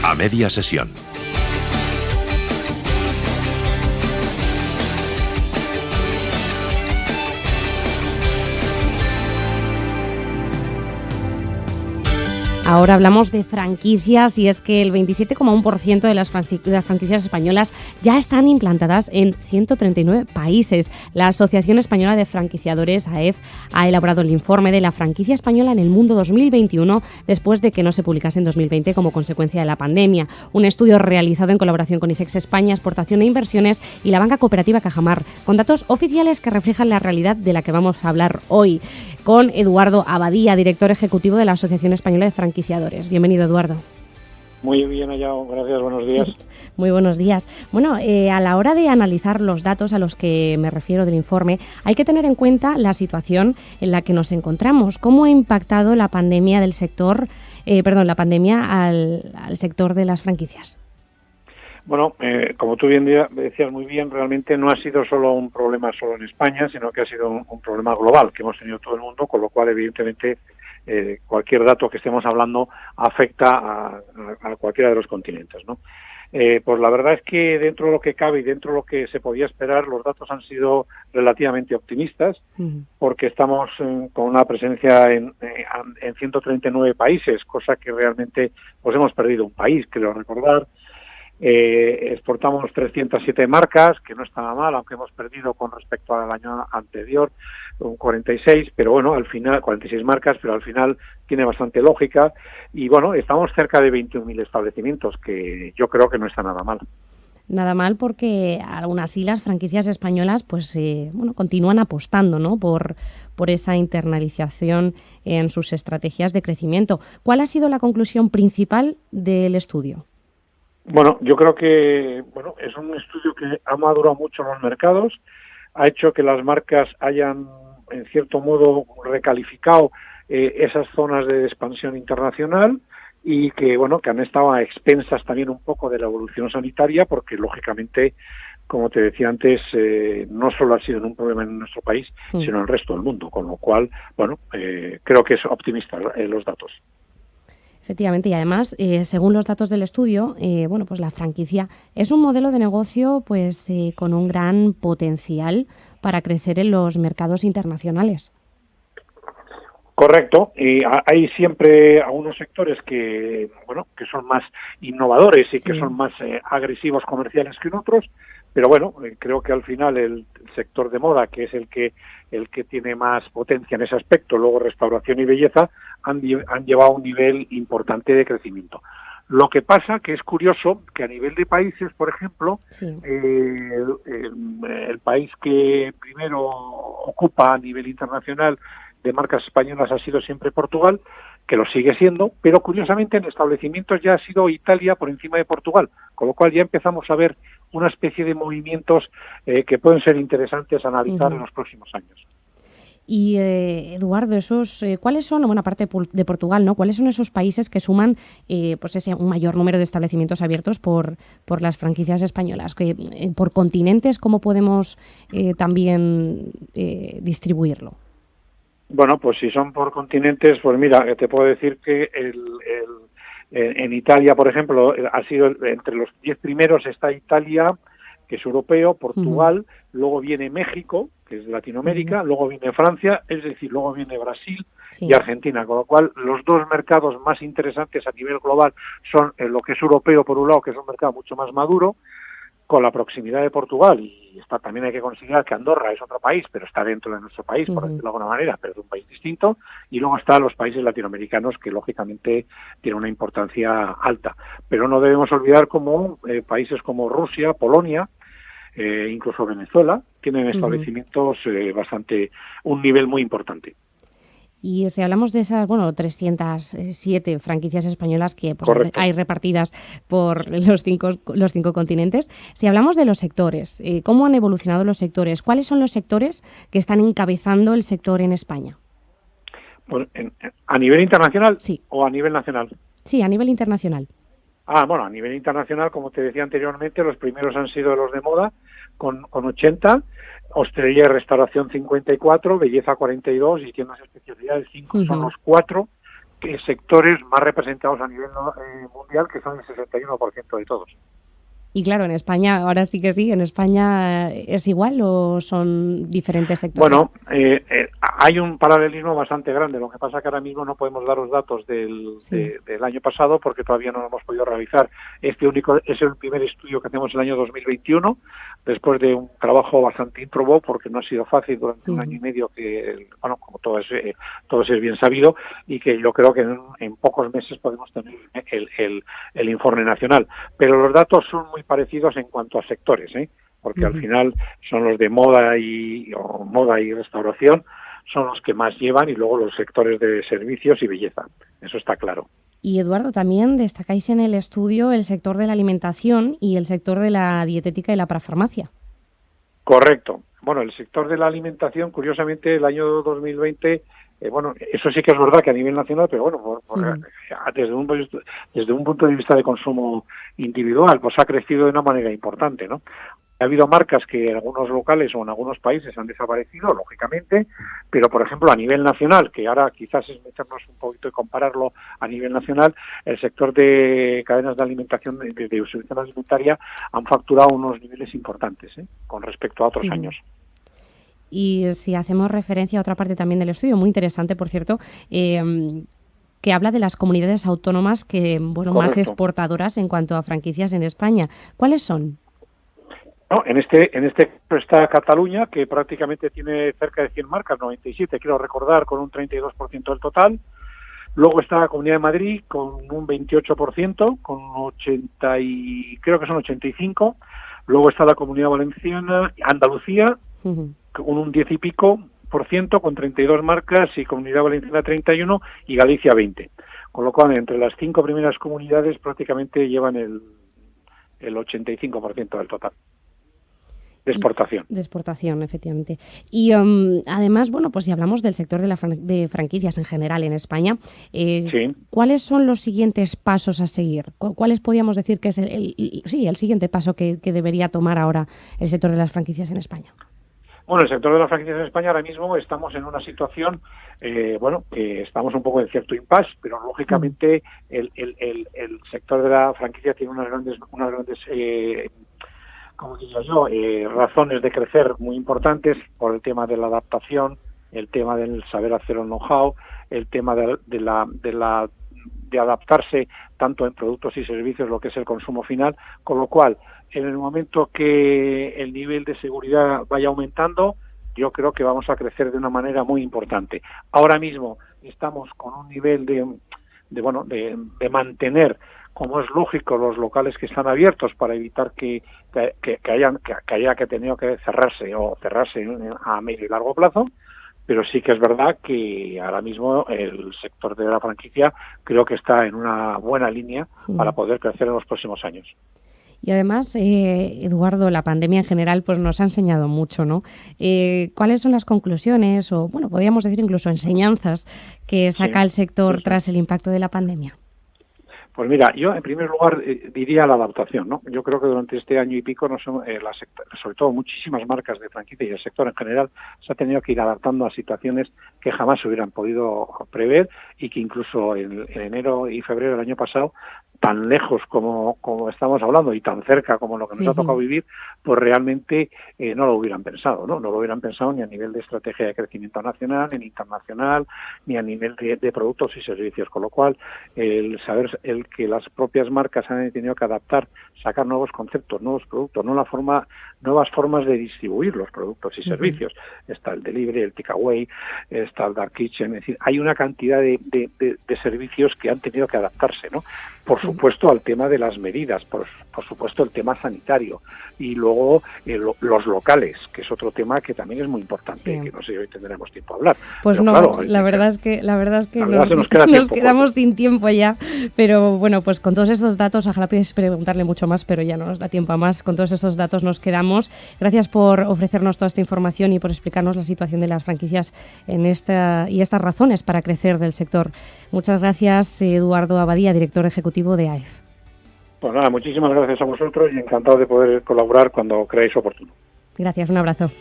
A media sesión. Ahora hablamos de franquicias y es que el 27,1% de las franquicias españolas ya están implantadas en 139 países. La Asociación Española de Franquiciadores, AEF, ha elaborado el informe de la franquicia española en el mundo 2021 después de que no se publicase en 2020 como consecuencia de la pandemia. Un estudio realizado en colaboración con ICEX España, Exportación e Inversiones y la banca cooperativa Cajamar, con datos oficiales que reflejan la realidad de la que vamos a hablar hoy, con Eduardo Abadía, director ejecutivo de la Asociación Española de Franquiciadores. Bienvenido, Eduardo. Muy bien, Ayao. Gracias. Buenos días. Muy buenos días. Bueno, a la hora de analizar los datos a los que me refiero del informe, hay que tener en cuenta la situación en la que nos encontramos. ¿Cómo ha impactado la pandemia del sector, la pandemia al sector de las franquicias? Bueno, como tú bien decías muy bien, realmente no ha sido solo un problema solo en España, sino que ha sido un problema global que hemos tenido todo el mundo, con lo cual, evidentemente, cualquier dato que estemos hablando afecta a cualquiera de los continentes, ¿no? Pues la verdad es que dentro de lo que cabe y dentro de lo que se podía esperar, los datos han sido relativamente optimistas, porque estamos con una presencia en 139 países, cosa que realmente pues hemos perdido un país, creo recordar. Exportamos 307 marcas, que no está nada mal, aunque hemos perdido con respecto al año anterior un 46, pero bueno, al final 46 marcas, pero al final tiene bastante lógica y bueno, estamos cerca de 21.000 establecimientos, que yo creo que no está nada mal. Nada mal, porque aún así las franquicias españolas pues continúan apostando, ¿no?, por esa internalización en sus estrategias de crecimiento. ¿Cuál ha sido la conclusión principal del estudio? Bueno, yo creo que es un estudio que ha madurado mucho los mercados, ha hecho que las marcas hayan, en cierto modo, recalificado esas zonas de expansión internacional y que han estado a expensas también un poco de la evolución sanitaria, porque lógicamente, como te decía antes, no solo ha sido un problema en nuestro país, sino en el resto del mundo, con lo cual, creo que es optimista los datos. Efectivamente, y además, según los datos del estudio, pues la franquicia es un modelo de negocio con un gran potencial para crecer en los mercados internacionales. Correcto, y hay siempre algunos sectores que son más innovadores y que son más agresivos comerciales que en otros, pero creo que al final el sector de moda, que es el que tiene más potencia en ese aspecto, luego restauración y belleza, han llevado un nivel importante de crecimiento. Lo que pasa que es curioso que a nivel de países, por ejemplo, el país que primero ocupa a nivel internacional de marcas españolas ha sido siempre Portugal, que lo sigue siendo, pero curiosamente en establecimientos ya ha sido Italia por encima de Portugal, con lo cual ya empezamos a ver una especie de movimientos que pueden ser interesantes a analizar en los próximos años. Y Eduardo, ¿cuáles son, aparte de Portugal, ¿no?, cuáles son esos países que suman un mayor número de establecimientos abiertos por las franquicias españolas? Por continentes, ¿cómo podemos también distribuirlo? Bueno, pues si son por continentes, pues mira, te puedo decir que en Italia, por ejemplo, ha sido entre los 10 primeros está Italia, que es europeo, Portugal, luego viene México, que es Latinoamérica, luego viene Francia, es decir, luego viene Brasil y Argentina, con lo cual los dos mercados más interesantes a nivel global son lo que es europeo por un lado, que es un mercado mucho más maduro, con la proximidad de Portugal, y también hay que considerar que Andorra es otro país, pero está dentro de nuestro país, por decirlo de alguna manera, pero es un país distinto, y luego están los países latinoamericanos, que lógicamente tienen una importancia alta. Pero no debemos olvidar como países como Rusia, Polonia, incluso Venezuela, tienen establecimientos un nivel muy importante. Y si hablamos de esas, 307 franquicias españolas que hay repartidas por los cinco continentes, si hablamos de los sectores, ¿cómo han evolucionado los sectores? ¿Cuáles son los sectores que están encabezando el sector en España? Pues, ¿a nivel internacional sí. o a nivel nacional? Sí, a nivel internacional. A nivel internacional, como te decía anteriormente, los primeros han sido los de moda, con 80, hostelería y restauración 54, belleza 42 y tiendas especialidades 5. Son los 4 sectores más representados a nivel mundial, que son el 61% de todos. Y claro, en España, ahora sí que sí, ¿en España es igual o son diferentes sectores? Bueno, hay un paralelismo bastante grande. Lo que pasa es que ahora mismo no podemos dar los datos del año pasado porque todavía no lo hemos podido realizar. Este único es el primer estudio que hacemos el año 2021, después de un trabajo bastante ímprobo, porque no ha sido fácil durante un año y medio, como todo es bien sabido, y que yo creo que en pocos meses podemos tener el informe nacional. Pero los datos son muy parecidos en cuanto a sectores, porque al final son los de moda y restauración, son los que más llevan, y luego los sectores de servicios y belleza. Eso está claro. Y Eduardo, también destacáis en el estudio el sector de la alimentación y el sector de la dietética y la parafarmacia. Correcto. Bueno, el sector de la alimentación, curiosamente, el año 2020, eso sí que es verdad que a nivel nacional, pero bueno, desde un punto de vista de consumo individual, pues ha crecido de una manera importante, ¿no? Ha habido marcas que en algunos locales o en algunos países han desaparecido, lógicamente, pero por ejemplo a nivel nacional, que ahora quizás es meternos un poquito y compararlo a nivel nacional, el sector de cadenas de alimentación, de distribución alimentaria, han facturado unos niveles importantes, con respecto a otros años. Y si hacemos referencia a otra parte también del estudio, muy interesante, por cierto, que habla de las comunidades autónomas que, más exportadoras en cuanto a franquicias en España. ¿Cuáles son? No, en este caso está Cataluña, que prácticamente tiene cerca de 100 marcas, 97, quiero recordar, con un 32% del total. Luego está la Comunidad de Madrid con un 28%, con 80 y creo que son 85. Luego está la Comunidad Valenciana, Andalucía, con un 10 y pico % con 32 marcas, y Comunidad Valenciana 31 y Galicia 20. Con lo cual, entre las 5 primeras comunidades prácticamente llevan el 85% del total. De exportación. De exportación, efectivamente. Y además, pues si hablamos del sector de franquicias en general en España, ¿cuáles son los siguientes pasos a seguir? ¿Cuáles podríamos decir que es el siguiente paso que debería tomar ahora el sector de las franquicias en España? Bueno, el sector de las franquicias en España ahora mismo estamos en una situación, que estamos un poco en cierto impasse, pero lógicamente el sector de la franquicia tiene unas grandes como digo yo, razones de crecer muy importantes por el tema de la adaptación, el tema del saber hacer el know-how, el tema de adaptarse tanto en productos y servicios, lo que es el consumo final, con lo cual, en el momento que el nivel de seguridad vaya aumentando, yo creo que vamos a crecer de una manera muy importante. Ahora mismo estamos con un nivel de mantener, como es lógico, los locales que están abiertos para evitar que haya tenido que cerrarse a medio y largo plazo, pero sí que es verdad que ahora mismo el sector de la franquicia creo que está en una buena línea para poder crecer en los próximos años. Y además, Eduardo, la pandemia en general pues nos ha enseñado mucho, ¿no? ¿Cuáles son las conclusiones o, podríamos decir incluso enseñanzas que saca el sector tras el impacto de la pandemia? Pues mira, yo en primer lugar diría la adaptación, ¿no? Yo creo que durante este año y pico, sobre todo muchísimas marcas de franquicia y el sector en general, se ha tenido que ir adaptando a situaciones que jamás se hubieran podido prever, y que incluso en enero y febrero del año pasado, tan lejos como estamos hablando y tan cerca como lo que nos ha tocado vivir, pues realmente no lo hubieran pensado, ¿no? No lo hubieran pensado ni a nivel de estrategia de crecimiento nacional, ni internacional, ni a nivel de productos y servicios, con lo cual el saber que las propias marcas han tenido que adaptar, sacar nuevos conceptos, nuevos productos, nuevas formas de distribuir los productos y servicios. Está el delivery, el takeaway, está el dark kitchen, es decir, hay una cantidad de servicios que han tenido que adaptarse, ¿no? Por supuesto, al tema de las medidas, por supuesto el tema sanitario, y luego los locales, que es otro tema que también es muy importante, que no sé si hoy tendremos tiempo a hablar. Pues pero no, claro, la verdad es que nos quedamos sin tiempo ya, pero bueno, pues con todos estos datos, ojalá pudiese preguntarle mucho más, pero ya no nos da tiempo a más. Con todos estos datos nos quedamos. Gracias por ofrecernos toda esta información y por explicarnos la situación de las franquicias y estas razones para crecer del sector. Muchas gracias, Eduardo Abadía, director ejecutivo de AEF. Pues nada, muchísimas gracias a vosotros y encantado de poder colaborar cuando creáis oportuno. Gracias, un abrazo.